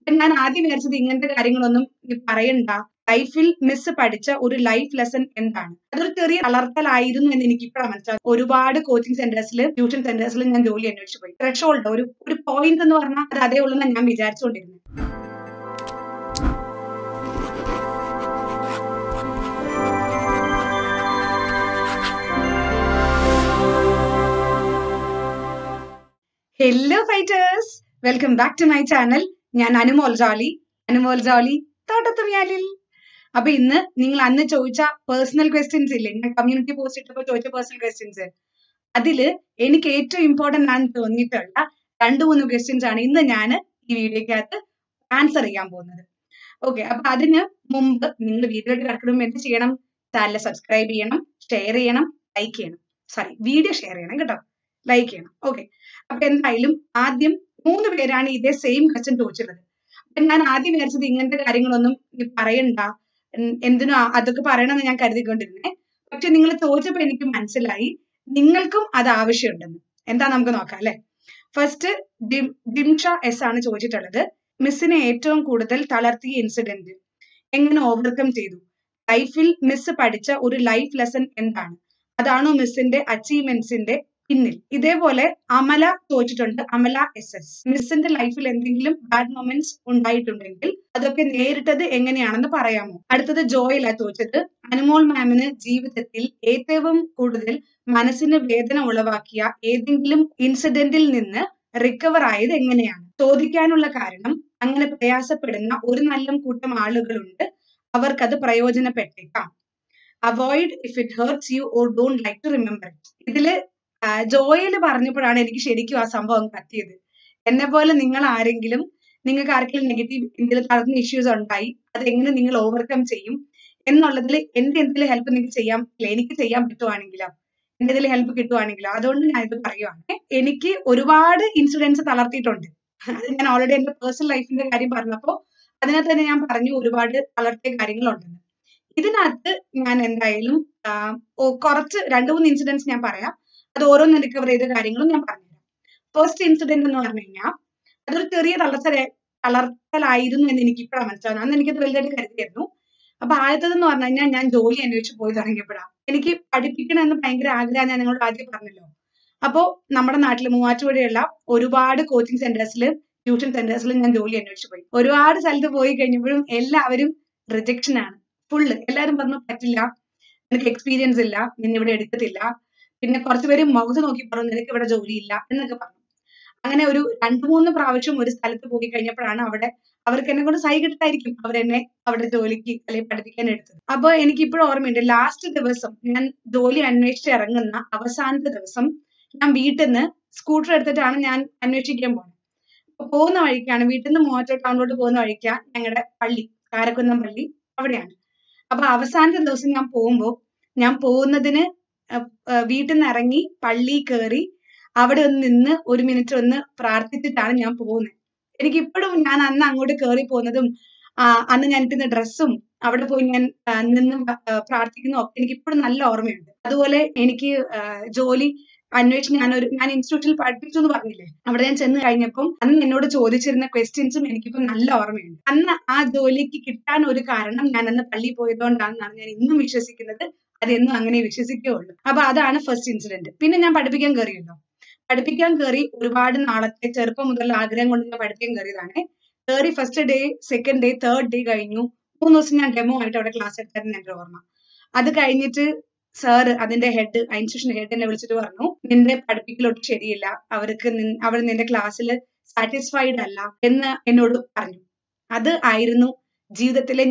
ഞാൻ ആദ്യം വിചാരിച്ചത് ഇങ്ങനത്തെ കാര്യങ്ങളൊന്നും പറയണ്ട, ലൈഫിൽ മിസ് പഠിച്ച ഒരു ലൈഫ് ലെസൺ എന്താണ്. അതൊരു ചെറിയ തളർത്തലായിരുന്നു എന്ന് എനിക്ക് ഇപ്പോഴാണ് മനസ്സിലാവും. ഒരുപാട് കോച്ചിങ് സെന്റേഴ്സിൽ, ട്യൂഷൻ സെന്റേഴ്സിൽ ഞാൻ ജോലി അന്വേഷിച്ചു പോയി. ത്രെഷോൾഡ് ഒരു പോയിന്റ് എന്ന് പറഞ്ഞാൽ അത് അതേ ഉള്ളൂ ഞാൻ വിചാരിച്ചുകൊണ്ടിരുന്നത്. Hello fighters, welcome back to my channel. ഞാൻ അനുമോൾ ജോളി തോട്ടത്തുമിയാലിൽ. അപ്പൊ ഇന്ന് നിങ്ങൾ അന്ന് ചോദിച്ച പേഴ്സണൽ ക്വസ്റ്റ്യൻസ് ഇല്ലേ, ഞാൻ കമ്മ്യൂണിറ്റി പോസ്റ്റ് ഇട്ടപ്പോൾ ചോദിച്ച പേഴ്സണൽ ക്വസ്റ്റ്യൻസ്, അതില് എനിക്ക് ഏറ്റവും ഇമ്പോർട്ടന്റ് ആണെന്ന് തോന്നിയിട്ടുള്ള 2-3 ക്വസ്റ്റ്യൻസ് ആണ് ഇന്ന് ഞാൻ ഈ വീഡിയോക്കകത്ത് ആൻസർ ചെയ്യാൻ പോകുന്നത്. ഓക്കെ, അപ്പൊ അതിന് മുമ്പ് നിങ്ങൾ വീഡിയോയിലേക്ക് കിടക്കുമ്പോൾ എന്ത് ചെയ്യണം? ചാനൽ സബ്സ്ക്രൈബ് ചെയ്യണം, ഷെയർ ചെയ്യണം, ലൈക്ക് ചെയ്യണം. വീഡിയോ ഷെയർ ചെയ്യണം കേട്ടോ, ലൈക്ക് ചെയ്യണം. ഓക്കെ, അപ്പൊ എന്തായാലും ആദ്യം 3 പേരാണ് ഇതേ സെയിം ക്വസ്റ്റ്യൻ ചോദിച്ചിട്ടുള്ളത്. അപ്പൊ ഞാൻ ആദ്യം വിചാരിച്ചത് ഇങ്ങനത്തെ കാര്യങ്ങളൊന്നും പറയണ്ട, എന്തിനോ അതൊക്കെ പറയണമെന്ന് ഞാൻ കരുതിക്കൊണ്ടിരുന്നേ. പക്ഷെ നിങ്ങൾ ചോദിച്ചപ്പോ എനിക്ക് മനസ്സിലായി നിങ്ങൾക്കും അത് ആവശ്യമുണ്ടെന്ന്. എന്താ നമുക്ക് നോക്കാം അല്ലെ. ഫസ്റ്റ് ഡിംഷ എസ് ആണ് ചോദിച്ചിട്ടുള്ളത്. മിസ്സിനെ ഏറ്റവും കൂടുതൽ തളർത്തിയ ഇൻസിഡന്റ്, എങ്ങനെ ഓവർകം ചെയ്തു, ലൈഫിൽ മിസ് പഠിച്ച ഒരു ലൈഫ് ലെസൺ എന്താണ്, അതാണോ മിസ്സിന്റെ അച്ചീവ്മെന്റ്സിന്റെ പിന്നിൽ. ഇതേപോലെ അമല ചോദിച്ചിട്ടുണ്ട്, അമല SS. മിസ്സിന്റെ ലൈഫിൽ എന്തെങ്കിലും ബാഡ് മൊമെന്റ്സ് ഉണ്ടായിട്ടുണ്ടെങ്കിൽ അതൊക്കെ നേരിട്ടത് എങ്ങനെയാണെന്ന് പറയാമോ. അടുത്തത് ജോയല ചോദിച്ചത്, അനുമോൾ മാമിന് ജീവിതത്തിൽ ഏറ്റവും കൂടുതൽ മനസ്സിന് വേദന ഉളവാക്കിയ ഏതെങ്കിലും ഇൻസിഡന്റിൽ നിന്ന് റിക്കവർ ആയത് എങ്ങനെയാണ്. ചോദിക്കാനുള്ള കാരണം, അങ്ങനെ പ്രയാസപ്പെടുന്ന ഒരു നല്ല കൂട്ടം ആളുകളുണ്ട്, അവർക്കത് പ്രയോജനപ്പെട്ടേക്കാം. Avoid if it hurts you or don't like to remember it. ഇതില് ജോയല് പറഞ്ഞപ്പോഴാണ് എനിക്ക് ശരിക്കും ആ സംഭവം കത്തിയത്. എന്നെ പോലെ നിങ്ങൾക്ക് ആർക്കെങ്കിലും നെഗറ്റീവ് എന്തെങ്കിലും തളർന്ന ഇഷ്യൂസ് ഉണ്ടായി, അത് എങ്ങനെ നിങ്ങൾ ഓവർകം ചെയ്യും എന്നുള്ളതിൽ എന്റെ എന്തെങ്കിലും ഹെൽപ്പ് നിങ്ങൾക്ക് ചെയ്യാൻ പറ്റില്ല, എനിക്ക് ചെയ്യാൻ പറ്റുവാണെങ്കിലോ, എന്തെങ്കിലും ഹെൽപ്പ് കിട്ടുവാണെങ്കിലോ, അതുകൊണ്ട് ഞാനിത് പറയുവാണ്. എനിക്ക് ഒരുപാട് ഇൻസിഡൻസ് തളർത്തിയിട്ടുണ്ട്. അത് ഞാൻ ഓൾറെഡി എന്റെ പേഴ്സണൽ ലൈഫിന്റെ കാര്യം പറഞ്ഞപ്പോ അതിനകത്ത് തന്നെ ഞാൻ പറഞ്ഞു ഒരുപാട് തളർത്തിയ കാര്യങ്ങളുണ്ടെന്ന്. ഇതിനകത്ത് ഞാൻ എന്തായാലും കുറച്ച് 2-3 ഇൻസിഡൻസ് ഞാൻ പറയാം. അത് ഓരോന്നും റിക്കവർ ചെയ്ത കാര്യങ്ങളും ഞാൻ പറഞ്ഞുതരാം. ഫസ്റ്റ് ഇൻസിഡന്റ് എന്ന് പറഞ്ഞു കഴിഞ്ഞാൽ അതൊരു ചെറിയ തളർത്തലായിരുന്നു എന്ന് എനിക്ക് ഇപ്പോഴാണ് മനസ്സിലാവുന്നത്. അന്ന് എനിക്കത് വലുതായിട്ട് കരുതിയായിരുന്നു. അപ്പൊ ആദ്യത്തേതെന്ന് പറഞ്ഞു കഴിഞ്ഞാൽ ഞാൻ ജോലി അന്വേഷിച്ച് പോയി തുടങ്ങിയപ്പോഴാണ്. എനിക്ക് പഠിപ്പിക്കണമെന്ന് ഭയങ്കര ആഗ്രഹം ഞാൻ നിങ്ങളോട് ആദ്യം പറഞ്ഞല്ലോ. അപ്പോ നമ്മുടെ നാട്ടിൽ മൂവാറ്റുപുഴയുള്ള ഒരുപാട് കോച്ചിങ് സെന്റേഴ്സിൽ, ട്യൂഷൻ സെന്റേഴ്സിൽ ഞാൻ ജോലി അന്വേഷിച്ച് പോയി. ഒരുപാട് സ്ഥലത്ത് പോയി കഴിഞ്ഞപ്പോഴും എല്ലാവരും റിജക്ഷൻ ആണ് ഫുള്ള്. എല്ലാവരും പറഞ്ഞു പറ്റില്ല, നിനക്ക് എക്സ്പീരിയൻസ് ഇല്ല, നിന്നിവിടെ എടുക്കത്തില്ല. പിന്നെ കുറച്ചുപേര് മുഖത്ത് നോക്കി പറഞ്ഞു നിനക്ക് ഇവിടെ ജോലിയില്ല എന്നൊക്കെ പറഞ്ഞു. അങ്ങനെ ഒരു 2-3 പ്രാവശ്യം ഒരു സ്ഥലത്ത് പോയി കഴിഞ്ഞപ്പോഴാണ് അവർക്ക് എന്നെ കൊണ്ട് സൈ കിട്ടായിരിക്കും അവരെന്നെ അവിടെ ജോലിക്ക് അല്ലെങ്കിൽ പഠിപ്പിക്കാൻ എടുത്തത്. അപ്പൊ എനിക്കിപ്പോഴും ഓർമ്മയുണ്ട്, ലാസ്റ്റ് ദിവസം ഞാൻ ജോലി അന്വേഷിച്ച് ഇറങ്ങുന്ന അവസാനത്തെ ദിവസം ഞാൻ വീട്ടിൽ നിന്ന് സ്കൂട്ടർ എടുത്തിട്ടാണ് ഞാൻ അന്വേഷിക്കാൻ പോകുന്നത്. അപ്പൊ പോകുന്ന വഴിക്കാണ്, വീട്ടിൽ നിന്ന് മൂവാറ്റുപുഴ ടൗണിലോട്ട് പോകുന്ന വഴിക്കാണ് ഞങ്ങളുടെ പള്ളി, കാരക്കുന്നം പള്ളി അവിടെയാണ്. അപ്പൊ അവസാനത്തെ ദിവസം ഞാൻ പോകുന്നതിന് വീട്ടിൽ നിന്ന് ഇറങ്ങി പള്ളി കയറി അവിടെ ഒന്ന് നിന്ന് 1 മിനിറ്റ് ഒന്ന് പ്രാർത്ഥിച്ചിട്ടാണ് ഞാൻ പോകുന്നത്. എനിക്കിപ്പോഴും ഞാൻ അന്ന് അങ്ങോട്ട് കയറി പോകുന്നതും അന്ന് ഞാൻ ഇട്ടുന്ന ഡ്രസ്സും അവിടെ പോയി ഞാൻ നിന്ന് പ്രാർത്ഥിക്കുന്നതും ഒക്കെ എനിക്കിപ്പോഴും നല്ല ഓർമ്മയുണ്ട്. അതുപോലെ എനിക്ക് ജോലി അന്വേഷിച്ച് ഞാൻ ഇൻസ്റ്റിറ്റ്യൂട്ടിൽ പഠിപ്പിച്ചു എന്ന് പറഞ്ഞില്ലേ, അവിടെ ഞാൻ ചെന്ന് കഴിഞ്ഞപ്പം അന്ന് എന്നോട് ചോദിച്ചിരുന്ന ക്വസ്റ്റ്യൻസും എനിക്കിപ്പോ നല്ല ഓർമ്മയുണ്ട്. അന്ന് ആ ജോലിക്ക് കിട്ടാൻ ഒരു കാരണം ഞാൻ അന്ന് പള്ളിയിൽ പോയതുകൊണ്ടാണെന്നാണ് ഞാൻ ഇന്നും വിശ്വസിക്കുന്നത്. അതെന്നും അങ്ങനെ വിശ്വസിക്കുകയുള്ളൂ. അപ്പൊ അതാണ് ഫസ്റ്റ് ഇൻസിഡന്റ്. പിന്നെ ഞാൻ പഠിപ്പിക്കാൻ കയറി ഒരുപാട് നാളത്തെ ചെറുപ്പം മുതലുള്ള ആഗ്രഹം കൊണ്ട് ഞാൻ പഠിപ്പിക്കാൻ കയറിയതാണ്. കയറി first day, second day, third day കഴിഞ്ഞു. 3 ദിവസം ഞാൻ ഡെമോ ആയിട്ട് അവിടെ ക്ലാസ് എടുത്തായിരുന്നു എന്റെ ഓർമ്മ. അത് കഴിഞ്ഞിട്ട് സാറ്, അതിന്റെ ഹെഡ്, ഇൻസ്റ്റിറ്റ്യൂഷന്റെ ഹെഡ് എന്നെ വിളിച്ചിട്ട് പറഞ്ഞു, നിന്റെ പഠിപ്പിക്കലൊട്ട് ശരിയില്ല, അവർ നിന്റെ ക്ലാസ്സിൽ സാറ്റിസ്ഫൈഡ് അല്ല എന്ന് എന്നോട് പറഞ്ഞു. അത് ആയിരുന്നു ജീവിതത്തിലെ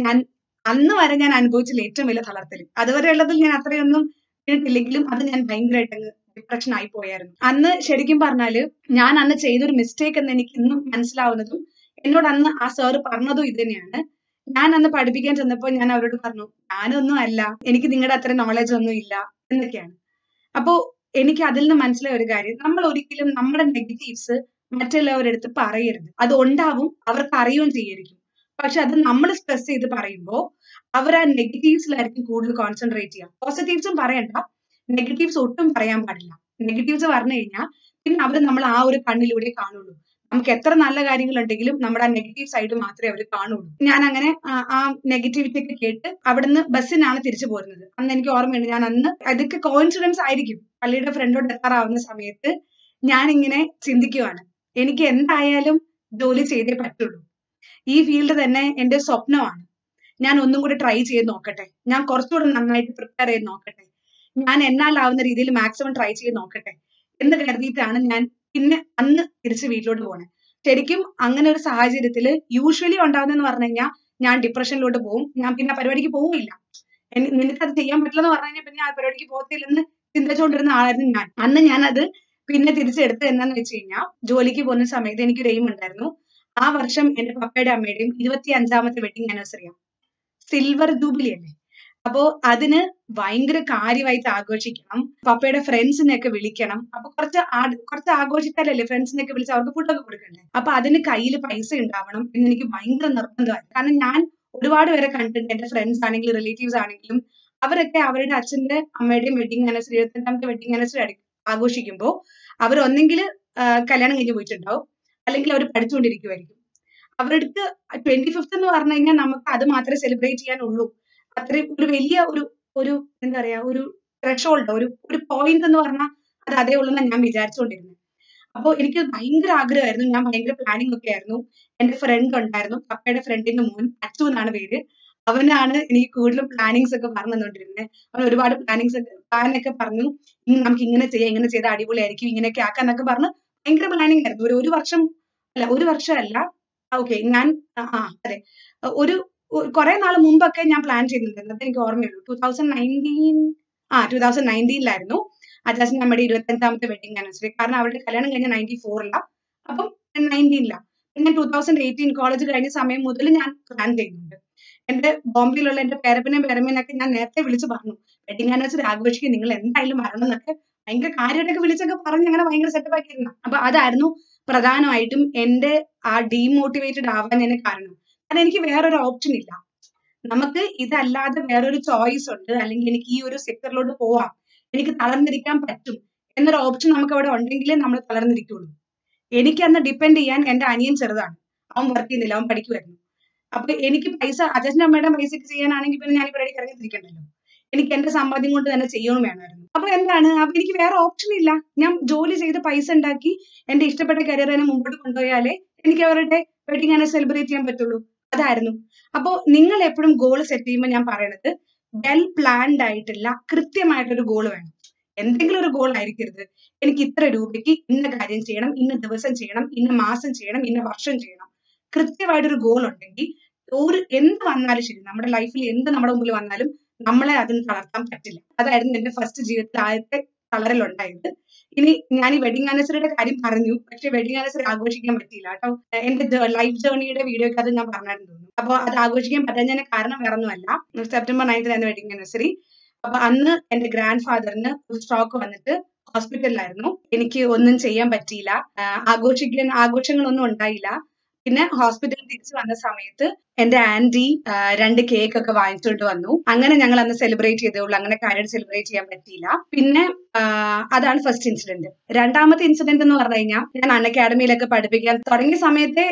അന്ന് വരെ ഞാൻ അനുഭവിച്ചില്ല ഏറ്റവും വലിയ തളർത്തൽ. അതുവരെ ഉള്ളതിൽ ഞാൻ അത്രയൊന്നും കേട്ടില്ലെങ്കിലും അത് ഞാൻ ഭയങ്കരമായിട്ട് ഡിപ്രഷൻ ആയി പോയായിരുന്നു. അന്ന് ശരിക്കും പറഞ്ഞാല് ഞാൻ അന്ന് ചെയ്തൊരു മിസ്റ്റേക്ക് എന്ന് എനിക്ക് ഇന്നും മനസ്സിലാവുന്നതും എന്നോട് അന്ന് ആ സാറ് പറഞ്ഞതും ഇത് തന്നെയാണ്. ഞാൻ അന്ന് പഠിപ്പിക്കാൻ ചെന്നപ്പോൾ ഞാൻ അവരോട് പറഞ്ഞു, ഞാനൊന്നും അല്ല, എനിക്ക് നിങ്ങളുടെ അത്ര നോളജ് ഒന്നും ഇല്ല എന്നൊക്കെയാണ്. അപ്പോ എനിക്ക് അതിൽ നിന്ന് മനസ്സിലായ ഒരു കാര്യം, നമ്മൾ ഒരിക്കലും നമ്മുടെ നെഗറ്റീവ്സ് മറ്റുള്ളവരുടെ അടുത്ത് പറയരുത്. അത് ഉണ്ടാവും, അവർക്ക് അറിയുകയും ചെയ്യായിരിക്കും. പക്ഷെ അത് നമ്മൾ സ്ട്രെസ് ചെയ്ത് പറയുമ്പോൾ അവർ ആ നെഗറ്റീവ്സിലായിരിക്കും കൂടുതൽ കോൺസെൻട്രേറ്റ് ചെയ്യുക. പോസിറ്റീവ്സും പറയണ്ട, നെഗറ്റീവ്സ് ഒട്ടും പറയാൻ പാടില്ല. നെഗറ്റീവ്സ് പറഞ്ഞു കഴിഞ്ഞാൽ പിന്നെ അവർ നമ്മൾ ആ ഒരു കണ്ണിലൂടെ കാണുള്ളൂ. നമുക്ക് എത്ര നല്ല കാര്യങ്ങളുണ്ടെങ്കിലും നമ്മുടെ ആ നെഗറ്റീവ് സൈഡ് മാത്രമേ അവർ കാണുള്ളൂ. ഞാൻ അങ്ങനെ ആ നെഗറ്റിവിറ്റി ഒക്കെ കേട്ട് അവിടുന്ന് ബസ്സിനാണ് തിരിച്ചു പോരുന്നത്. അന്ന് എനിക്ക് ഓർമ്മയുണ്ട്, ഞാൻ അന്ന് അതൊക്കെ കോയിൻസിഡൻസ് ആയിരിക്കും, പള്ളിയുടെ ഫ്രണ്ടോട്ട് എത്താറാവുന്ന സമയത്ത് ഞാനിങ്ങനെ ചിന്തിക്കുവാണ്, എനിക്ക് എന്തായാലും ജോലി ചെയ്തേ പറ്റുള്ളൂ, ഈ ഫീൽഡ് തന്നെ എന്റെ സ്വപ്നമാണ്, ഞാൻ ഒന്നും കൂടി ട്രൈ ചെയ്ത് നോക്കട്ടെ, ഞാൻ കുറച്ചുകൂടെ നന്നായിട്ട് പ്രിപ്പയർ ചെയ്ത് നോക്കട്ടെ, ഞാൻ എന്നാലാവുന്ന രീതിയിൽ മാക്സിമം ട്രൈ ചെയ്ത് നോക്കട്ടെ എന്ന് കരുതിയിട്ടാണ് ഞാൻ പിന്നെ അന്ന് തിരിച്ച് വീട്ടിലോട്ട് പോണേ. ശരിക്കും അങ്ങനെ ഒരു സാഹചര്യത്തിൽ യൂഷ്വലി ഉണ്ടാകുന്നതെന്ന് പറഞ്ഞു കഴിഞ്ഞാൽ ഞാൻ ഡിപ്രഷനിലോട്ട് പോകും, ഞാൻ പിന്നെ പരിപാടിക്ക് പോവില്ല. നിനക്കത് ചെയ്യാൻ പറ്റില്ലെന്ന് പറഞ്ഞു കഴിഞ്ഞാൽ പിന്നെ ആ പരിപാടിക്ക് പോകത്തില്ലെന്ന് ചിന്തിച്ചുകൊണ്ടിരുന്ന ആളായിരുന്നു ഞാൻ. അന്ന് ഞാനത് പിന്നെ തിരിച്ചെടുത്ത് എന്താന്ന് വെച്ച് കഴിഞ്ഞാൽ, ജോലിക്ക് പോകുന്ന സമയത്ത് എനിക്കൊരു എയിം ഉണ്ടായിരുന്നു, ആ വർഷം എന്റെ പപ്പയുടെ അമ്മയുടെയും 25ാമത്തെ വെഡിങ് ആനിവേഴ്സറിയാണ്, സിൽവർ ജൂബിലി അല്ലേ. അപ്പോ അതിന് ഭയങ്കര കാര്യമായിട്ട് ആഘോഷിക്കണം, പപ്പയുടെ ഫ്രണ്ട്സിനെയൊക്കെ വിളിക്കണം. അപ്പൊ കുറച്ച് ആഘോഷിച്ചാലല്ലേ ഫ്രണ്ട്സിനെയൊക്കെ വിളിച്ച് അവർക്ക് ഫുഡൊക്കെ കൊടുക്കണ്ടേ. അപ്പൊ അതിന് കയ്യിൽ പൈസ ഉണ്ടാവണം എന്ന് എനിക്ക് ഭയങ്കര നിർബന്ധമായി. കാരണം ഞാൻ ഒരുപാട് പേരെ കണ്ടിട്ടുണ്ട്, എന്റെ ഫ്രണ്ട്സ് ആണെങ്കിലും റിലേറ്റീവ്സ് ആണെങ്കിലും, അവരൊക്കെ അവരുടെ അച്ഛന്റെ അമ്മയുടെയും വെഡിങ് ആനിവേഴ്സറി 25ാമത്തെ വെഡിങ് ആനിവേഴ്സറി ആഘോഷിക്കുമ്പോൾ അവർ ഒന്നെങ്കിൽ കല്യാണം കഴിഞ്ഞ് പോയിട്ടുണ്ടാവും, അല്ലെങ്കിൽ അവർ പഠിച്ചുകൊണ്ടിരിക്കുമായിരിക്കും. അവർക്ക് 25th എന്ന് പറഞ്ഞു കഴിഞ്ഞാൽ നമുക്ക് അത് മാത്രമേ സെലിബ്രേറ്റ് ചെയ്യാനുള്ളൂ. അത്രയും ഒരു വലിയ ഒരു എന്താ പറയാ, ഒരു ത്രെഷോൾഡ്, ഒരു പോയിന്റ് എന്ന് പറഞ്ഞാൽ അത് അതേ ഉള്ളൂ എന്നാണ് ഞാൻ വിചാരിച്ചുകൊണ്ടിരുന്നത്. അപ്പൊ എനിക്ക് ഭയങ്കര ആഗ്രഹമായിരുന്നു, ഞാൻ ഭയങ്കര പ്ലാനിങ് ഒക്കെ ആയിരുന്നു. എന്റെ ഫ്രണ്ട് ഉണ്ടായിരുന്നു, പപ്പയുടെ ഫ്രണ്ടിന്റെ മോൻ അച്ചു എന്നാണ് പേര്, അവനാണ് എനിക്ക് കൂടുതലും പ്ലാനിങ്സ് ഒക്കെ പറഞ്ഞു തന്നോണ്ടിരുന്നത്. അവൻ ഒരുപാട് പ്ലാനൊക്കെ പറഞ്ഞു, നമുക്ക് ഇങ്ങനെ ചെയ്യാം, ഇങ്ങനെ ചെയ്താൽ അടിപൊളിയായിരിക്കും, ഇങ്ങനെയൊക്കെ ആക്കാന്നൊക്കെ പറഞ്ഞ് ഭയങ്കര പ്ലാനിങ് ആയിരുന്നു. ഒരു വർഷം അല്ല, ഓക്കെ ഞാൻ അതെ, ഒരു കുറെ നാൾ മുമ്പൊക്കെ ഞാൻ പ്ലാൻ ചെയ്യുന്നുണ്ടായിരുന്നു. അത് എനിക്ക് ഓർമ്മയുള്ളൂ. 2019 അജാസിന്റെ നമ്മുടെ 25ാമത്തെ വെഡിങ് ആനിവേഴ്സറി. കാരണം അവരുടെ കല്യാണം കഴിഞ്ഞ 94 അപ്പം 19 പിന്നെ 2018 കോളേജ് കഴിഞ്ഞ സമയം മുതൽ ഞാൻ പ്ലാൻ ചെയ്യുന്നുണ്ട്. എന്റെ ബോംബെയിലുള്ള എന്റെ പേരപ്പനെയും പേരമ്മേനൊക്കെ ഞാൻ നേരത്തെ വിളിച്ചു പറഞ്ഞു, വെഡിങ് ആനിവേഴ്സറി ആഘോഷിക്കും, നിങ്ങൾ എന്തായാലും വരണം എന്നൊക്കെ ഭയങ്കര കാര്യമായിട്ടൊക്കെ വിളിച്ചൊക്കെ പറഞ്ഞ് അങ്ങനെ ഭയങ്കര സെറ്റപ്പ് ആക്കിയിരുന്നു. അപ്പൊ അതായിരുന്നു പ്രധാനമായിട്ടും എന്റെ ആ ഡീമോട്ടിവേറ്റഡ് ആവാൻ കാരണം. കാരണം എനിക്ക് വേറൊരു ഓപ്ഷൻ ഇല്ല, നമുക്ക് ഇതല്ലാതെ വേറൊരു ചോയ്സ് ഉണ്ട്, അല്ലെങ്കിൽ എനിക്ക് ഈ ഒരു സെക്ടറിലോട്ട് പോവാം, എനിക്ക് തളർന്നിരിക്കാൻ പറ്റും എന്നൊരു ഓപ്ഷൻ നമുക്ക് അവിടെ ഉണ്ടെങ്കിലേ നമ്മൾ തളർന്നിരിക്കുള്ളൂ. എനിക്ക് അന്ന് ഡിപ്പെൻഡ് ചെയ്യാൻ എന്റെ അനിയൻ ചെറുതാണ്, അവൻ വർക്ക് ചെയ്യുന്നില്ല, അവൻ പഠിക്കുമായിരുന്നു. അപ്പൊ എനിക്ക് പൈസ അച്ഛനും അമ്മയുടെ പൈസക്ക് ചെയ്യാനാണെങ്കിൽ പിന്നെ ഞാൻ ഈ പരിപാടിക്ക് ഇറങ്ങിത്തിരിക്കണ്ടല്ലോ, എനിക്ക് എന്റെ സമ്പാദ്യം കൊണ്ട് തന്നെ ചെയ്യണം വേണമായിരുന്നു. അപ്പൊ അപ്പൊ എനിക്ക് വേറെ ഓപ്ഷൻ ഇല്ല, ഞാൻ ജോലി ചെയ്ത് പൈസ ഉണ്ടാക്കി എന്റെ ഇഷ്ടപ്പെട്ട കരിയറിനെ മുമ്പോട്ട് കൊണ്ടുപോയാലേ എനിക്ക് അവരുടെ വെഡിങ് ആനിവേഴ്സറി സെലിബ്രേറ്റ് ചെയ്യാൻ പറ്റുള്ളൂ. അതായിരുന്നു. അപ്പോ നിങ്ങൾ എപ്പോഴും ഗോൾ സെറ്റ് ചെയ്യുമ്പോൾ ഞാൻ പറയണത്, വെൽ പ്ലാൻഡ് ആയിട്ടുള്ള കൃത്യമായിട്ടൊരു ഗോൾ വേണം. എന്തെങ്കിലും ഒരു ഗോൾ ആയിരിക്കരുത്, എനിക്ക് ഇത്ര രൂപയ്ക്ക് ഇന്ന കാര്യം ചെയ്യണം, ഇന്ന ദിവസം ചെയ്യണം, ഇന്ന മാസം ചെയ്യണം, ഇന്ന വർഷം ചെയ്യണം. കൃത്യമായിട്ടൊരു ഗോൾ ഉണ്ടെങ്കിൽ എന്ത് വന്നാലും ശരി, നമ്മുടെ ലൈഫിൽ എന്ത് നമ്മുടെ മുമ്പിൽ വന്നാലും നമ്മളെ അതിന് തളർത്താൻ പറ്റില്ല. അതായിരുന്നു എന്റെ ഫസ്റ്റ് ജീവിതത്തിൽ ആദ്യത്തെ തളരലുണ്ടായത്. ഇനി ഞാൻ ഈ വെഡിങ് ആനിവേഴ്സറിയുടെ കാര്യം പറഞ്ഞു, പക്ഷെ വെഡിങ് ആനിവേഴ്സറി ആഘോഷിക്കാൻ പറ്റിയില്ല കേട്ടോ. എന്റെ ലൈഫ് ജേർണിയുടെ വീഡിയോയ്ക്ക് അത് ഞാൻ പറഞ്ഞായിരുന്നു തോന്നുന്നു. അപ്പൊ അത് ആഘോഷിക്കാൻ പറ്റാഞ്ഞതിന്റെ കാരണം വേറെ ഒന്നുമല്ല, സെപ്റ്റംബർ 9 വെഡിങ് ആനിവേഴ്സറി. അപ്പൊ അന്ന് എന്റെ ഗ്രാൻഡ് ഫാദറിന് ഒരു സ്ട്രോക്ക് വന്നിട്ട് ഹോസ്പിറ്റലിലായിരുന്നു. എനിക്ക് ഒന്നും ചെയ്യാൻ പറ്റിയില്ല, ആഘോഷങ്ങളൊന്നും ഉണ്ടായില്ല. പിന്നെ ഹോസ്പിറ്റലിൽ തിരിച്ചു വന്ന സമയത്ത് എന്റെ ആന്റി 2 കേക്ക് ഒക്കെ വാങ്ങിച്ചുകൊണ്ട് വന്നു. അങ്ങനെ ഞങ്ങൾ അന്ന് സെലിബ്രേറ്റ് ചെയ്തേയുള്ളൂ, അങ്ങനെ കാര്യമായിട്ട് സെലിബ്രേറ്റ് ചെയ്യാൻ പറ്റിയില്ല. പിന്നെ അതാണ് ഫസ്റ്റ് ഇൻസിഡന്റ്. രണ്ടാമത്തെ ഇൻസിഡന്റ് എന്ന് പറഞ്ഞു കഴിഞ്ഞാൽ, ഞാൻ അൺ അക്കാഡമിയിലൊക്കെ പഠിപ്പിക്കാൻ തുടങ്ങിയ സമയത്തെ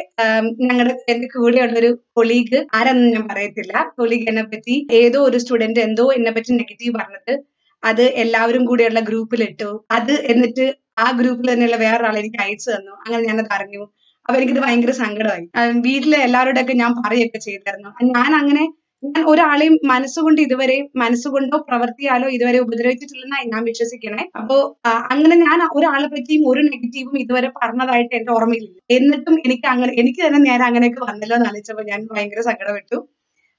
എന്റെ കൂടെയുള്ളൊരു കൊളീഗ്, ആരെന്ന് ഞാൻ പറയത്തില്ല, കൊളീഗ് എന്നെ പറ്റി ഏതോ ഒരു സ്റ്റുഡന്റ് എന്തോ എന്നെ പറ്റി നെഗറ്റീവ് പറഞ്ഞത് അത് എല്ലാവരും കൂടെയുള്ള ഗ്രൂപ്പിലിട്ടു. അത് എന്നിട്ട് ആ ഗ്രൂപ്പിൽ തന്നെയുള്ള വേറൊരാൾ എനിക്ക് അയച്ചു തന്നു. അങ്ങനെ ഞാനത് അറിഞ്ഞു. അപ്പൊ എനിക്കിത് ഭയങ്കര സങ്കടമായി. വീട്ടിലെ എല്ലാവരോടൊക്കെ ഞാൻ പറയുകയൊക്കെ ചെയ്തായിരുന്നു. ഞാൻ ഒരാളെയും മനസ്സുകൊണ്ടോ പ്രവർത്തിയാലോ ഇതുവരെ ഉപദ്രവിച്ചിട്ടില്ലെന്നാണ് ഞാൻ വിശ്വസിക്കണേ. അപ്പോ അങ്ങനെ ഞാൻ ഒരാളെ പറ്റിയും ഒരു നെഗറ്റീവും ഇതുവരെ പറഞ്ഞതായിട്ട് എന്റെ ഓർമ്മയില്ല. എന്നിട്ടും എനിക്ക് തന്നെ നേരെ അങ്ങനെയൊക്കെ വന്നല്ലോ എന്ന് ആലോചിച്ചപ്പോൾ ഞാൻ ഭയങ്കര സങ്കടപ്പെട്ടു.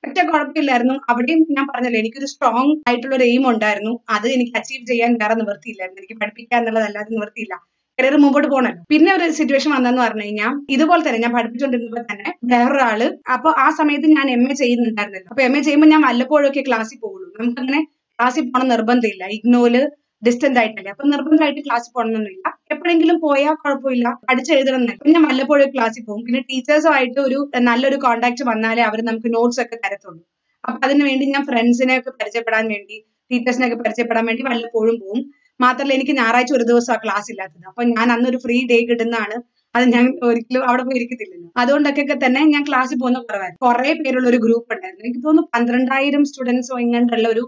പക്ഷെ കുഴപ്പമില്ലായിരുന്നു. അവിടെയും ഞാൻ പറഞ്ഞല്ലോ, എനിക്കൊരു സ്ട്രോങ് ആയിട്ടുള്ള ഒരു എയിം ഉണ്ടായിരുന്നു. അത് എനിക്ക് അച്ചീവ് ചെയ്യാൻ വേറെ നിവൃത്തിയില്ലായിരുന്നു. എനിക്ക് പഠിപ്പിക്കുക എന്നുള്ളതല്ലാതെ നിവൃത്തിയില്ല, കരിയർ മുമ്പോട്ട് പോകണല്ലോ. പിന്നെ ഒരു സിറ്റുവേഷൻ വന്നെന്ന് പറഞ്ഞു കഴിഞ്ഞാൽ, ഇതുപോലെ തന്നെ ഞാൻ പഠിപ്പിച്ചുകൊണ്ടിരുന്നപ്പോൾ തന്നെ വേറൊരാള്, അപ്പൊ ആ സമയത്ത് ഞാൻ MA ചെയ്യുന്നുണ്ടായിരുന്നല്ലോ. അപ്പൊ MA ചെയ്യുമ്പോൾ ഞാൻ വല്ലപ്പോഴൊക്കെ ക്ലാസ്സിൽ പോകുള്ളൂ. നമുക്കങ്ങനെ ക്ലാസ്സിൽ പോകണം നിർബന്ധമില്ല, ഇഗ്നോയില് ഡിസ്റ്റന്റ് ആയിട്ടല്ലേ, അപ്പൊ നിർബന്ധമായിട്ട് ക്ലാസ്സിൽ പോകണമെന്നൊന്നുമില്ല. എപ്പോഴെങ്കിലും പോയാൽ കുഴപ്പമില്ല, പഠിച്ചെഴുതണം. പിന്നെ വല്ലപ്പോഴും ക്ലാസ്സിൽ പോകും. പിന്നെ ടീച്ചേഴ്സുമായിട്ട് ഒരു നല്ലൊരു കോണ്ടാക്ട് വന്നാലേ അവർ നമുക്ക് നോട്ട്സ് ഒക്കെ തരത്തുള്ളൂ. അപ്പൊ അതിനു വേണ്ടി ഞാൻ ഫ്രണ്ട്സിനെ ഒക്കെ പരിചയപ്പെടാൻ വേണ്ടി, ടീച്ചേഴ്സിനെ ഒക്കെ പരിചയപ്പെടാൻ വേണ്ടി വല്ലപ്പോഴും പോകും. മാത്രമല്ല, എനിക്ക് ഞായറാഴ്ച ഒരു ദിവസം ക്ലാസ് ഇല്ലാത്തത്. അപ്പൊ ഞാൻ അന്നൊരു ഫ്രീ ഡേ കിട്ടുന്നതാണ് അത് ഞാൻ ഒരിക്കലും അവിടെ പോയി ഇരിക്കത്തില്ലല്ലോ. അതുകൊണ്ടൊക്കെ തന്നെ ഞാൻ ക്ലാസ്സിൽ പോകുന്ന കുറവായിരുന്നു. കുറെ പേരുള്ള ഒരു ഗ്രൂപ്പ് ഉണ്ടായിരുന്നു. എനിക്ക് തോന്നുന്നു 12,000 സ്റ്റുഡൻസോ എങ്ങാണ്ടുള്ള ഒരു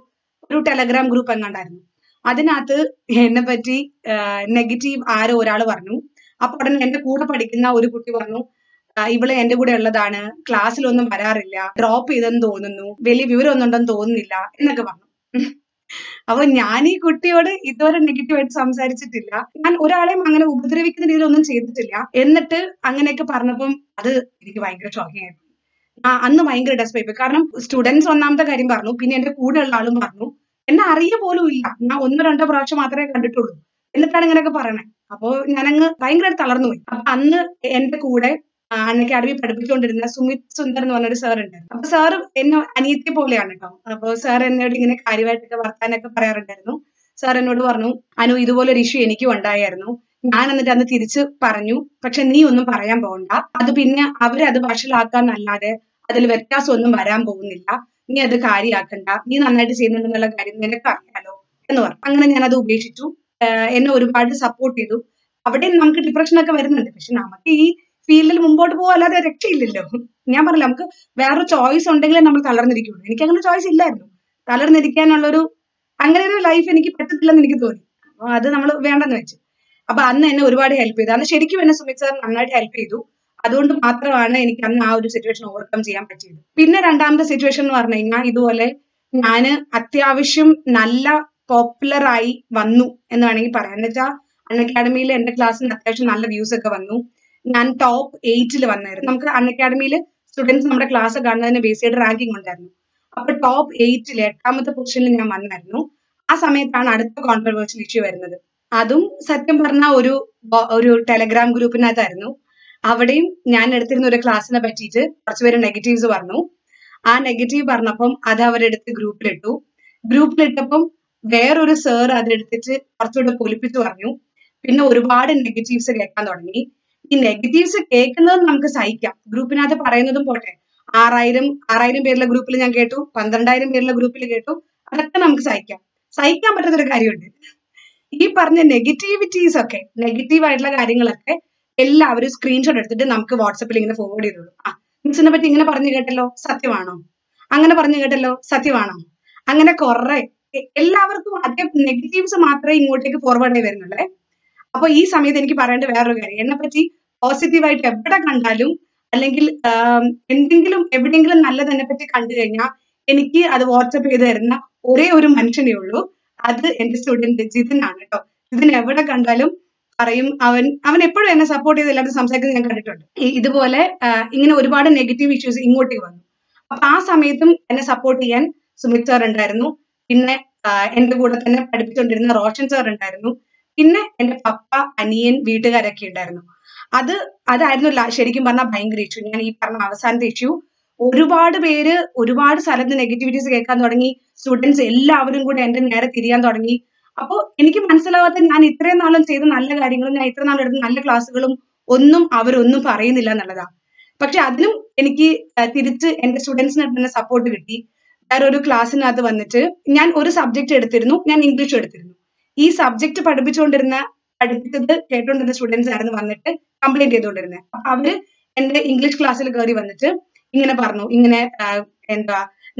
ടെലഗ്രാം ഗ്രൂപ്പ് എങ്ങാണ്ടായിരുന്നു. അതിനകത്ത് എന്നെ പറ്റി നെഗറ്റീവ് ആരോ ഒരാൾ പറഞ്ഞു. അപ്പൊ ഉടനെ എന്റെ കൂടെ പഠിക്കുന്ന ഒരു കുട്ടി പറഞ്ഞു, ഇവള് എന്റെ കൂടെ ഉള്ളതാണ്, ക്ലാസ്സിലൊന്നും വരാറില്ല, ഡ്രോപ്പ് ചെയ്തെന്ന് തോന്നുന്നു, വലിയ വിവരമൊന്നും ഉണ്ടെന്ന് തോന്നുന്നില്ല എന്നൊക്കെ പറഞ്ഞു. അപ്പൊ ഞാൻ ഈ കുട്ടിയോട് ഇതുവരെ നെഗറ്റീവായിട്ട് സംസാരിച്ചിട്ടില്ല. ഞാൻ ഒരാളെയും അങ്ങനെ ഉപദ്രവിക്കുന്ന രീതിയിലൊന്നും ചെയ്തിട്ടില്ല. എന്നിട്ട് അങ്ങനെയൊക്കെ പറഞ്ഞപ്പം അത് എനിക്ക് ഭയങ്കര ഷോക്കിംഗ് ആയിരുന്നു. അന്ന് ഭയങ്കര ഡെസ്പായി പോയി. കാരണം സ്റ്റുഡൻസ് ഒന്നാമത്തെ കാര്യം പറഞ്ഞു, പിന്നെ എന്റെ കൂടെയുള്ള ആളും പറഞ്ഞു. എന്നെ അറിയ പോലും ഇല്ല. ഞാൻ 1-2 പ്രാവശ്യം മാത്രമേ കണ്ടിട്ടുള്ളൂ. എന്നിട്ടാണ് ഇങ്ങനെയൊക്കെ പറയണേ. അപ്പോ ഞാനങ്ങ് ഭയങ്കരമായിട്ട് തളർന്നു പോയി. അപ്പൊ അന്ന് എന്റെ കൂടെ അൺ അക്കാഡമി പഠിപ്പിച്ചുകൊണ്ടിരുന്ന സുമിത് സുന്ദർ എന്ന് പറഞ്ഞൊരു സാർ ഉണ്ടായിരുന്നു. അപ്പൊ സാർ എന്നെ അനിയത്തെ പോലെയാണ് കേട്ടോ. അപ്പൊ സാർ എന്നോട് ഇങ്ങനെ കാര്യമായിട്ടൊക്കെ വർത്താനൊക്കെ പറയാറുണ്ടായിരുന്നു. സാർ എന്നോട് പറഞ്ഞു, അനു ഇതുപോലൊരു ഇഷ്യൂ എനിക്കും ഉണ്ടായിരുന്നു. ഞാൻ എന്നിട്ട് അന്ന് തിരിച്ച് പറഞ്ഞു, പക്ഷെ നീ ഒന്നും പറയാൻ പോകണ്ട, അത് പിന്നെ അവരത് വഷളാക്കാന്നല്ലാതെ അതിൽ വ്യത്യാസമൊന്നും വരാൻ പോകുന്നില്ല, നീ അത് കാര്യമാക്കണ്ട, നീ നന്നായിട്ട് ചെയ്യുന്നുണ്ടെന്നുള്ള കാര്യം നിനക്ക് അറിയാലോ എന്ന് പറഞ്ഞു. അങ്ങനെ ഞാൻ അത് ഉപേക്ഷിച്ചു. എന്നെ ഒരുപാട് സപ്പോർട്ട് ചെയ്തു. അവിടെ നമുക്ക് ഡിപ്രഷൻ ഒക്കെ വരുന്നുണ്ട്. പക്ഷെ നമുക്ക് ഈ ഫീൽഡിൽ മുമ്പോട്ട് പോകാല്ലാതെ രക്ഷയില്ലല്ലോ. ഞാൻ പറഞ്ഞില്ല, നമുക്ക് വേറൊരു ചോയ്സ് ഉണ്ടെങ്കിലേ നമ്മൾ തളർന്നിരിക്കുള്ളൂ. എനിക്ക് അങ്ങനെ ചോയ്സ് ഇല്ലായിരുന്നു. തളർന്നിരിക്കാനുള്ളൊരു അങ്ങനെ ഒരു ലൈഫ് എനിക്ക് പറ്റത്തില്ലെന്ന് എനിക്ക് തോന്നി. അപ്പൊ അത് നമ്മൾ വേണ്ടെന്ന് വെച്ചു. അപ്പൊ അന്ന് എന്നെ ഒരുപാട് ഹെൽപ്പ് ചെയ്തു. അന്ന് ശരിക്കും എന്നെ സുമിത് സാർ നന്നായിട്ട് ഹെൽപ്പ് ചെയ്തു. അതുകൊണ്ട് മാത്രമാണ് എനിക്ക് അന്ന് ആ ഒരു സിറ്റുവേഷൻ ഓവർകം ചെയ്യാൻ പറ്റിയത്. പിന്നെ രണ്ടാമത്തെ സിറ്റുവേഷൻ എന്ന് പറഞ്ഞു കഴിഞ്ഞാൽ ഇതുപോലെ ഞാൻ അത്യാവശ്യം നല്ല പോപ്പുലർ ആയി വന്നു എന്ന് വേണമെങ്കിൽ പറയാം. എന്ന് വെച്ചാൽ അൺ അക്കാഡമിയിൽ എന്റെ ക്ലാസ്സിന് അത്യാവശ്യം നല്ല വ്യൂസ് ഒക്കെ വന്നു. ഞാൻ ടോപ്പ് 8 വന്നായിരുന്നു. നമുക്ക് അൺ അക്കാഡമിയിൽ സ്റ്റുഡൻസ് നമ്മുടെ ക്ലാസ് കാണുന്നതിന് ബേസ് ചെയ്ത് റാങ്കിങ് ഉണ്ടായിരുന്നു. അപ്പൊ ടോപ്പ് 8 8ാമത്തെ പൊസിഷനിൽ ഞാൻ വന്നായിരുന്നു. ആ സമയത്താണ് അടുത്ത കോൺട്രവേഴ്ഷ്യൽ ഇഷ്യൂ വരുന്നത്. അതും സത്യം പറഞ്ഞ ഒരു ടെലഗ്രാം ഗ്രൂപ്പിനകത്തായിരുന്നു. അവിടെയും ഞാൻ എടുത്തിരുന്ന ഒരു ക്ലാസ്സിനെ പറ്റിയിട്ട് കുറച്ചുപേര് നെഗറ്റീവ്സ് പറഞ്ഞു. ആ നെഗറ്റീവ് പറഞ്ഞപ്പം അത് അവരെടുത്ത് ഗ്രൂപ്പിലിട്ടപ്പം വേറൊരു സാർ അതെടുത്തിട്ട് കുറച്ചുകൂടെ പൊലിപ്പിച്ച് പറഞ്ഞു. പിന്നെ ഒരുപാട് നെഗറ്റീവ്സ് കേൾക്കാൻ തുടങ്ങി. ഈ നെഗറ്റീവ്സ് കേൾക്കുന്നത് നമുക്ക് സഹിക്കാം, ഗ്രൂപ്പിനകത്ത് പറയുന്നതും പോട്ടെ. 6,000 പേരുള്ള ഗ്രൂപ്പിൽ ഞാൻ കേട്ടു, 12,000 പേരുള്ള ഗ്രൂപ്പിൽ കേട്ടു. അതൊക്കെ നമുക്ക് സഹിക്കാൻ പറ്റുന്നൊരു കാര്യമുണ്ട്. ഈ പറഞ്ഞ നെഗറ്റീവിറ്റീസ് ഒക്കെ, നെഗറ്റീവ് ആയിട്ടുള്ള കാര്യങ്ങളൊക്കെ എല്ലാവരും സ്ക്രീൻഷോട്ട് എടുത്തിട്ട് നമുക്ക് വാട്സപ്പിൽ ഇങ്ങനെ ഫോർവേഡ് ചെയ്തോളൂ. മിസ്സിനെ പറ്റി ഇങ്ങനെ പറഞ്ഞു കേട്ടല്ലോ, സത്യമാണോ? അങ്ങനെ പറഞ്ഞു കേട്ടല്ലോ, സത്യമാണോ? അങ്ങനെ കുറെ എല്ലാവർക്കും ആദ്യം നെഗറ്റീവ്സ് മാത്രമേ ഇങ്ങോട്ടേക്ക് ഫോർവേഡ് ആയി വരുന്നുള്ളേ. അപ്പൊ ഈ സമയത്ത് എനിക്ക് പറയേണ്ട വേറൊരു കാര്യം, എന്നെ പറ്റി പോസിറ്റീവായിട്ട് എവിടെ കണ്ടാലും അല്ലെങ്കിൽ എന്തെങ്കിലും എവിടെയെങ്കിലും നല്ലത് എന്നെ പറ്റി കണ്ടു കഴിഞ്ഞാൽ എനിക്ക് അത് വാട്സപ്പ് ചെയ്ത് തരുന്ന ഒരേ ഒരു മനുഷ്യനേ ഉള്ളൂ. അത് എന്റെ സ്റ്റുഡന്റ് ജിതിനാണ് കേട്ടോ. ജിതിൻ എവിടെ കണ്ടാലും പറയും, അവൻ എപ്പോഴും എന്നെ സപ്പോർട്ട് ചെയ്ത് എല്ലാവരും സംസാരിക്കുന്നത് ഞാൻ കണ്ടിട്ടുണ്ട്. ഇതുപോലെ ഇങ്ങനെ ഒരുപാട് നെഗറ്റീവ് ഇഷ്യൂസ് ഇങ്ങോട്ടേക്ക് വന്നു. അപ്പൊ ആ സമയത്തും എന്നെ സപ്പോർട്ട് ചെയ്യാൻ സുമിത് സാർ ഉണ്ടായിരുന്നു. പിന്നെ എന്റെ കൂടെ തന്നെ പഠിപ്പിച്ചുകൊണ്ടിരുന്ന റോഷൻ സാർ ഉണ്ടായിരുന്നു. പിന്നെ എന്റെ പപ്പ, അനിയൻ, വീട്ടുകാരൊക്കെ ഉണ്ടായിരുന്നു. അതായിരുന്നു ശരിക്കും പറഞ്ഞാൽ ഭയങ്കര ഇഷ്യൂ. ഞാൻ ഈ പറഞ്ഞ അവസാനത്തെ ഇഷ്യൂ. ഒരുപാട് പേര് ഒരുപാട് സ്ഥലത്ത് നെഗറ്റിവിറ്റീസ് കേൾക്കാൻ തുടങ്ങി. സ്റ്റുഡൻസ് എല്ലാവരും കൂടെ എന്റെ നേരെ തിരിയാൻ തുടങ്ങി. അപ്പൊ എനിക്ക് മനസ്സിലാവാത്ത, ഞാൻ ഇത്രയും നാളും ചെയ്ത നല്ല കാര്യങ്ങളും ഞാൻ ഇത്ര നാളും എടുത്ത നല്ല ക്ലാസ്സുകളും ഒന്നും അവരൊന്നും പറയുന്നില്ല എന്നുള്ളതാ. പക്ഷെ അതിനും എനിക്ക് തിരിച്ച് എന്റെ സ്റ്റുഡൻസിന് തന്നെ സപ്പോർട്ട് കിട്ടി. വേറെ ഒരു ക്ലാസ്സിനകത്ത് വന്നിട്ട് ഞാൻ ഒരു സബ്ജക്ട് എടുത്തിരുന്നു, ഞാൻ ഇംഗ്ലീഷ് എടുത്തിരുന്നു. ഈ സബ്ജക്ട് പഠിപ്പിച്ചത് കേട്ടോണ്ടിരുന്ന സ്റ്റുഡൻസ് ആയിരുന്നു വന്നിട്ട് കംപ്ലൈന്റ് ചെയ്തുകൊണ്ടിരുന്നത്. അപ്പൊ അവര് എന്റെ ഇംഗ്ലീഷ് ക്ലാസ്സിൽ കയറി വന്നിട്ട് ഇങ്ങനെ പറഞ്ഞു, ഇങ്ങനെ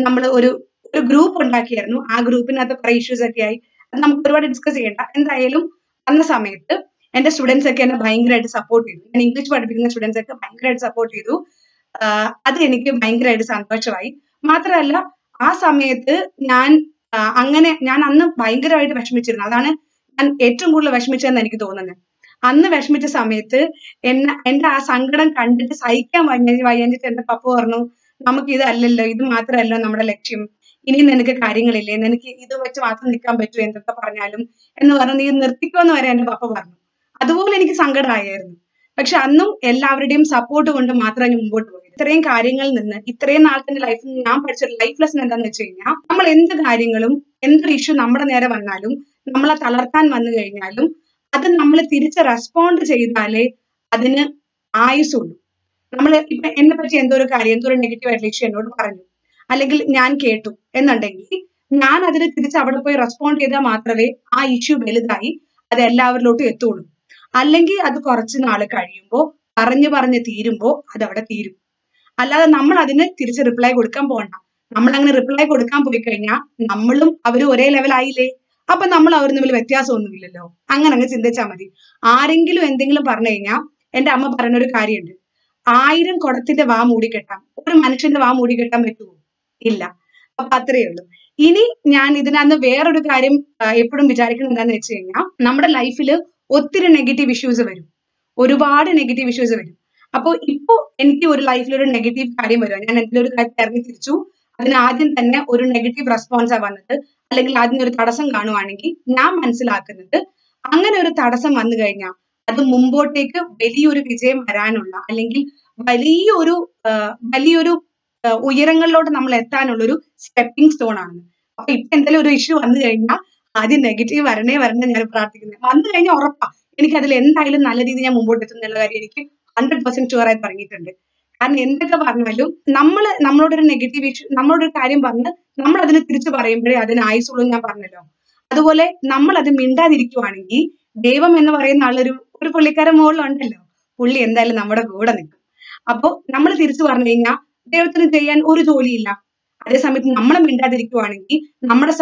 നമ്മൾ ഒരു ഗ്രൂപ്പ് ഉണ്ടാക്കിയായിരുന്നു. ആ ഗ്രൂപ്പിനകത്ത് കുറെ ഇഷ്യൂസ് ഒക്കെ ആയി. അത് നമുക്ക് ഒരുപാട് ഡിസ്കസ് ചെയ്യണ്ട. എന്തായാലും വന്ന സമയത്ത് എന്റെ സ്റ്റുഡൻസ് ഒക്കെ എന്നെ ഭയങ്കരമായിട്ട് സപ്പോർട്ട് ചെയ്തു. ഞാൻ ഇംഗ്ലീഷ് പഠിപ്പിക്കുന്ന സ്റ്റുഡൻസ് ഒക്കെ ഭയങ്കരമായിട്ട് സപ്പോർട്ട് ചെയ്തു. അത് എനിക്ക് ഭയങ്കരമായിട്ട് സന്തോഷമായി. മാത്രമല്ല ആ സമയത്ത് ഞാൻ അന്ന് ഭയങ്കരമായിട്ട് വിഷമിച്ചിരുന്നു. അതാണ് ഞാൻ ഏറ്റവും കൂടുതൽ വിഷമിച്ചതെന്ന് എനിക്ക് തോന്നുന്നത്. അന്ന് വിഷമിച്ച സമയത്ത് എന്റെ ആ സങ്കടം കണ്ടിട്ട് സഹിക്കാൻ വയ്യാഞ്ഞിട്ട് എന്റെ പപ്പ പറഞ്ഞു, നമുക്ക് ഇതല്ലല്ലോ, ഇത് മാത്രമല്ലോ നമ്മുടെ ലക്ഷ്യം, ഇനി നിനക്ക് കാര്യങ്ങളില്ലേ, നിനക്ക് ഇത് വെച്ച് മാത്രം നിൽക്കാൻ പറ്റുമോ എന്തൊക്കെ പറഞ്ഞാലും എന്ന് പറഞ്ഞു, നീ നിർത്തിക്കോന്ന് വരെ എന്റെ പപ്പ പറഞ്ഞു. അതുപോലെ എനിക്ക് സങ്കടമായിരുന്നു. പക്ഷെ അന്നും എല്ലാവരുടെയും സപ്പോർട്ട് കൊണ്ട് മാത്രമേ ഞാൻ മുമ്പോട്ട് പോയത്. ഇത്രയും കാര്യങ്ങളിൽ നിന്ന്, ഇത്രയും നാളത്തെ ലൈഫിൽ നിന്ന് ഞാൻ പഠിച്ചൊരു ലൈഫ് ലെസൺ എന്താണെന്ന് വെച്ച് കഴിഞ്ഞാൽ, നമ്മൾ എന്ത് കാര്യങ്ങളും എന്തൊരു ഇഷ്യൂ നമ്മുടെ നേരെ വന്നാലും നമ്മളെ തളർത്താൻ വന്നു കഴിഞ്ഞാലും അത് നമ്മൾ തിരിച്ച് റെസ്പോണ്ട് ചെയ്താലേ അതിന് ആയുസുള്ളൂ. നമ്മൾ ഇപ്പൊ എന്നെ പറ്റി എന്തോ ഒരു നെഗറ്റീവ് ആയിട്ടുള്ള ഇഷ്യൂ എന്നോട് പറഞ്ഞു, അല്ലെങ്കിൽ ഞാൻ കേട്ടു എന്നുണ്ടെങ്കിൽ ഞാൻ അതിന് തിരിച്ച് അവിടെ പോയി റെസ്പോണ്ട് ചെയ്താൽ മാത്രമേ ആ ഇഷ്യൂ വലുതായി അത് എല്ലാവരിലോട്ടും എത്തുള്ളൂ. അല്ലെങ്കിൽ അത് കുറച്ച് നാൾ കഴിയുമ്പോൾ പറഞ്ഞ് തീരുമ്പോൾ അതവിടെ തീരും. അല്ലാതെ നമ്മൾ അതിന് തിരിച്ച് റിപ്ലൈ കൊടുക്കാൻ പോകണ്ട. നമ്മൾ അങ്ങനെ റിപ്ലൈ കൊടുക്കാൻ പോയി കഴിഞ്ഞാൽ നമ്മളും അവരും ഒരേ ലെവൽ ആയില്ലേ? അപ്പൊ നമ്മൾ അവർ തമ്മിൽ വ്യത്യാസമൊന്നുമില്ലല്ലോ. അങ്ങനെ അങ്ങ് ചിന്തിച്ചാൽ മതി. ആരെങ്കിലും എന്തെങ്കിലും പറഞ്ഞു കഴിഞ്ഞാൽ എന്റെ അമ്മ പറഞ്ഞൊരു കാര്യമുണ്ട്, 1000 കുടത്തിന്റെ വാ മൂടിക്കെട്ടാം, ഒരു മനുഷ്യന്റെ വാ മൂടിക്കെട്ടാൻ പറ്റുമോ? ഇല്ല. അപ്പൊ അത്രയേ ഉള്ളൂ. ഇനി ഞാൻ ഇതിനകത്ത് വേറൊരു കാര്യം എപ്പോഴും വിചാരിക്കുന്നത് എന്താന്ന് വെച്ച് കഴിഞ്ഞാൽ, നമ്മുടെ ലൈഫിൽ ഒത്തിരി നെഗറ്റീവ് ഇഷ്യൂസ് വരും, ഒരുപാട് നെഗറ്റീവ് ഇഷ്യൂസ് വരും. അപ്പൊ ഇപ്പൊ എനിക്ക് ഒരു ലൈഫിൽ ഒരു നെഗറ്റീവ് കാര്യം വരുക, ഞാൻ എന്തെങ്കിലും ഒരു കാര്യം ഇറങ്ങി തിരിച്ചു, അതിന് ആദ്യം തന്നെ ഒരു നെഗറ്റീവ് റെസ്പോൺസാ വന്നത്, അല്ലെങ്കിൽ അതിനൊരു തടസ്സം കാണുവാണെങ്കിൽ ഞാൻ മനസ്സിലാക്കുന്നത്, അങ്ങനെ ഒരു തടസ്സം വന്നു കഴിഞ്ഞാൽ അത് മുമ്പോട്ടേക്ക് വലിയൊരു വിജയം വരാനുള്ള, അല്ലെങ്കിൽ വലിയൊരു വലിയൊരു ഉയരങ്ങളിലോട്ട് നമ്മൾ എത്താനുള്ള ഒരു സ്റ്റെപ്പിംഗ് സ്റ്റോൺ ആണ്. അപ്പൊ ഇപ്പൊ എന്തെങ്കിലും ഒരു ഇഷ്യൂ വന്നു കഴിഞ്ഞാൽ ആദ്യം നെഗറ്റീവ് വരണേ ഞാൻ പ്രാർത്ഥിക്കുന്നത്. വന്നു കഴിഞ്ഞാൽ ഉറപ്പാ എനിക്ക് അതിൽ എന്തായാലും നല്ല രീതിയിൽ ഞാൻ മുമ്പോട്ട് എത്തുന്നുള്ള കാര്യം എനിക്ക് 100% ഷുവർ ആയി പറഞ്ഞിട്ടുണ്ട്. കാരണം എന്തൊക്കെ പറഞ്ഞാലും നമ്മളോടൊരു നെഗറ്റീവ് ഇഷ്യൂ, നമ്മളോടൊരു കാര്യം പറഞ്ഞ് നമ്മൾ അതിന് തിരിച്ചു പറയുമ്പോഴേ അതിന് ആയുസുള്ളൂ ഞാൻ പറഞ്ഞല്ലോ. അതുപോലെ നമ്മൾ അത് മിണ്ടാതിരിക്കുവാണെങ്കിൽ ദൈവം എന്ന് പറയുന്ന ആളൊരു പുള്ളിക്കാരൻ മുകളിലുണ്ടല്ലോ, പുള്ളി എന്തായാലും നമ്മുടെ കൂടെ നിൽക്കും. അപ്പൊ നമ്മൾ തിരിച്ചു പറഞ്ഞു കഴിഞ്ഞാൽ ദൈവത്തിന് ചെയ്യാൻ ഒരു ജോലിയില്ല. അതേസമയത്ത് നമ്മൾ മിണ്ടാതിരിക്കുവാണെങ്കിൽ നമ്മുടെ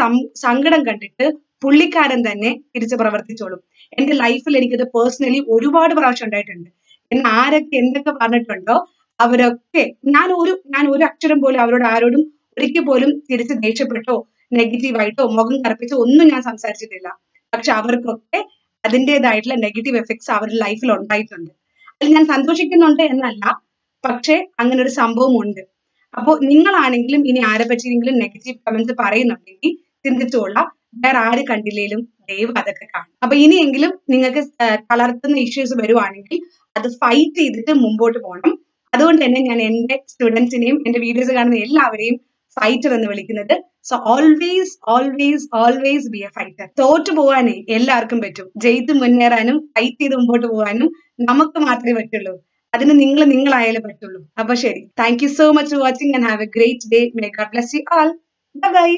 സങ്കടം കണ്ടിട്ട് പുള്ളിക്കാരൻ തന്നെ തിരിച്ച് പ്രവർത്തിച്ചോളും. എന്റെ ലൈഫിൽ എനിക്കത് പേഴ്സണലി ഒരുപാട് പ്രാവശ്യം ഉണ്ടായിട്ടുണ്ട്. എന്നെ ആരൊക്കെ എന്തൊക്കെ പറഞ്ഞിട്ടുണ്ടോ അവരൊക്കെ, ഞാൻ ഒരു അക്ഷരം പോലും അവരോട് ആരോടും ഒരിക്കൽ പോലും തിരിച്ച് ദേഷ്യപ്പെട്ടോ നെഗറ്റീവായിട്ടോ മുഖം കറുപ്പിച്ചോ ഒന്നും ഞാൻ സംസാരിച്ചിട്ടില്ല. പക്ഷെ അവർക്കൊക്കെ അതിൻ്റെതായിട്ടുള്ള നെഗറ്റീവ് എഫക്ട്സ് അവരുടെ ലൈഫിൽ ഉണ്ടായിട്ടുണ്ട്. അതിൽ ഞാൻ സന്തോഷിക്കുന്നുണ്ട് എന്നല്ല, പക്ഷെ അങ്ങനെ ഒരു സംഭവം ഉണ്ട്. അപ്പൊ നിങ്ങളാണെങ്കിലും ഇനി ആരെ പറ്റിയെങ്കിലും നെഗറ്റീവ് കമന്റ്സ് പറയുന്നുണ്ടെങ്കിൽ ചിന്തിച്ചോളാം, വേറെ ആര് കണ്ടില്ലേലും ദൈവം അതൊക്കെ കാണും. അപ്പൊ ഇനിയെങ്കിലും നിങ്ങൾക്ക് തളർത്തുന്ന ഇഷ്യൂസ് വരുവാണെങ്കിൽ അത് ഫൈറ്റ് ചെയ്തിട്ട് മുമ്പോട്ട് പോകണം. അതുകൊണ്ട് തന്നെ ഞാൻ എന്റെ സ്റ്റുഡൻസിനെയും എന്റെ വീഡിയോസ് കാണുന്ന എല്ലാവരെയും ഫൈറ്റർ എന്ന് വിളിക്കുന്നത്. So always always always be A fighter. തോറ്റു പോകാനേ എല്ലാവർക്കും പറ്റും, ജയിച്ച് മുന്നേറാനും ഫൈറ്റ് ചെയ്ത് മുമ്പോട്ട് പോകാനും നമുക്ക് മാത്രമേ പറ്റുള്ളൂ. അതിന് നിങ്ങളായാലേ പറ്റുള്ളൂ. അപ്പൊ ശരി, thank you so much for watching and have A great day. May God bless you all. Bye bye.